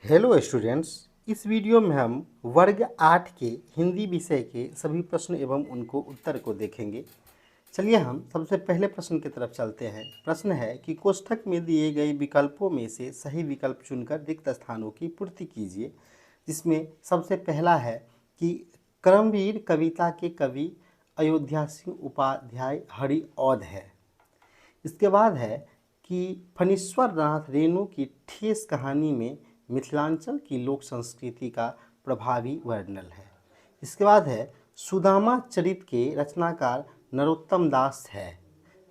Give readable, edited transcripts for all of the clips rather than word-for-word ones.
Hello students, इस video में हम वर्ग 8 के हिंदी विषय के सभी प्रश्न एवं उनको उत्तर को देखेंगे। चलिए हम सबसे पहले प्रश्न की तरफ चलते हैं। प्रश्न है कि कोष्ठक में दिए गए विकल्पों में से सही विकल्प चुनकर रिक्त स्थानों की पूर्ति कीजिए। जिसमें सबसे पहला है कि कर्मवीर कविता के कवि अयोध्या सिंह उपाध्याय हरिऔध है। इसके बाद है कि फणीश्वर नाथ रेणु की ठेस कहानी में मिथिलांचल की लोक संस्कृति का प्रभावी वर्णन है। इसके बाद है सुदामा चरित के रचनाकार नरोत्तम दास है।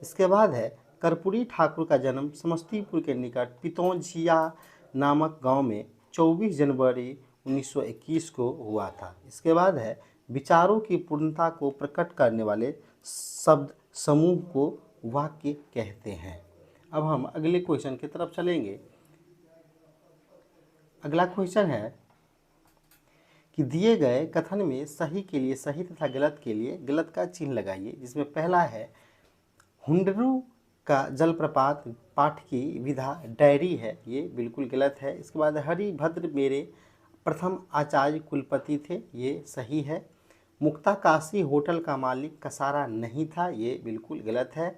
इसके बाद है कर्पूरी ठाकुर का जन्म समस्तीपुर के निकट पितौंझिया नामक गांव में 24 जनवरी 1921 को हुआ था। इसके बाद है विचारों की पूर्णता को प्रकट करने वाले शब्द समूह को वाक्य कहते हैं। अब हम अगले क्वेश्चन की तरफ चलेंगे। अगला क्वेश्चन है कि दिए गए कथन में सही के लिए सही तथा गलत के लिए गलत का चिन्ह लगाइए। जिसमें पहला है हुंडरू का जलप्रपात पाठ की विधा डायरी है, ये बिल्कुल गलत है। इसके बाद हरिभद्र मेरे प्रथम आचार्य कुलपति थे, ये सही है। मुक्ताकाशी होटल का मालिक कसारा नहीं था, ये बिल्कुल गलत है।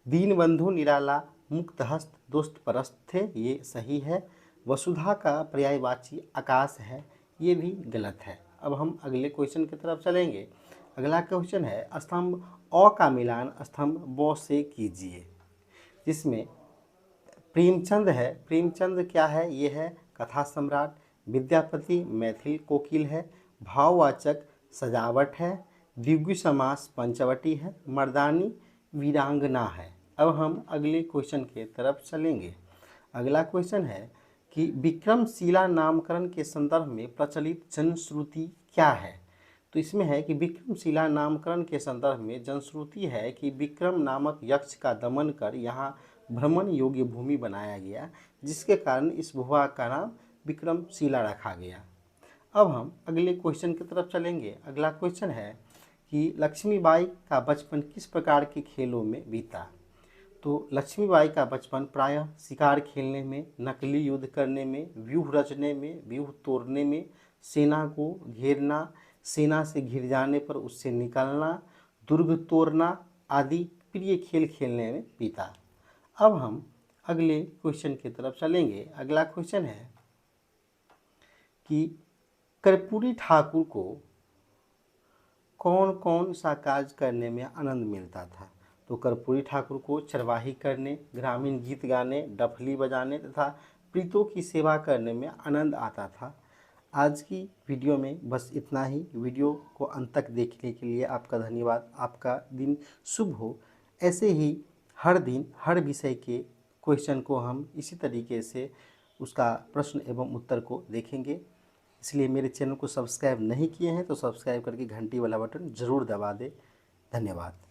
दीनबंधु निराला मुक्तहस्त दोस्त परस्त थे, ये सही है। वसुधा का पर्यायवाची आकाश है, ये भी गलत है। अब हम अगले क्वेश्चन की तरफ चलेंगे। अगला क्वेश्चन है स्तंभ अ का मिलान स्तंभ ब से कीजिए। जिसमें प्रेमचंद है, प्रेमचंद क्या है? ये है कथा सम्राट। विद्यापति मैथिल कोकिल है। भाववाचक सजावट है। द्विगु समास पंचवटी है। मर्दानी वीरांगना है। अब हम अगले क्वेश्चन के तरफ चलेंगे। अगला क्वेश्चन है कि विक्रमशिला नामकरण के संदर्भ में प्रचलित जनश्रुति क्या है? तो इसमें है कि विक्रमशिला नामकरण के संदर्भ में जनश्रुति है कि विक्रम नामक यक्ष का दमन कर यहाँ भ्रमण योग्य भूमि बनाया गया, जिसके कारण इस भूभाग का नाम विक्रमशिला रखा गया। अब हम अगले क्वेश्चन की तरफ चलेंगे। अगला क्वेश्चन है कि लक्ष्मीबाई का बचपन किस प्रकार के खेलों में बीता? तो लक्ष्मीबाई का बचपन प्रायः शिकार खेलने में, नकली युद्ध करने में, व्यूह रचने में, व्यूह तोड़ने में, सेना को घेरना, सेना से घिर जाने पर उससे निकलना, दुर्ग तोड़ना आदि प्रिय खेल खेलने में बीता। अब हम अगले क्वेश्चन की तरफ चलेंगे। अगला क्वेश्चन है कि कर्पूरी ठाकुर को कौन कौन सा कार्य करने में आनंद मिलता था? तो कर्पूरी ठाकुर को चरवाही करने, ग्रामीण गीत गाने, डफली बजाने तथा प्रीतों की सेवा करने में आनंद आता था। आज की वीडियो में बस इतना ही। वीडियो को अंत तक देखने के लिए आपका धन्यवाद। आपका दिन शुभ हो। ऐसे ही हर दिन हर विषय के क्वेश्चन को हम इसी तरीके से उसका प्रश्न एवं उत्तर को देखेंगे। इसलिए मेरे चैनल को सब्सक्राइब नहीं किए हैं तो सब्सक्राइब करके घंटी वाला बटन ज़रूर दबा दें। धन्यवाद।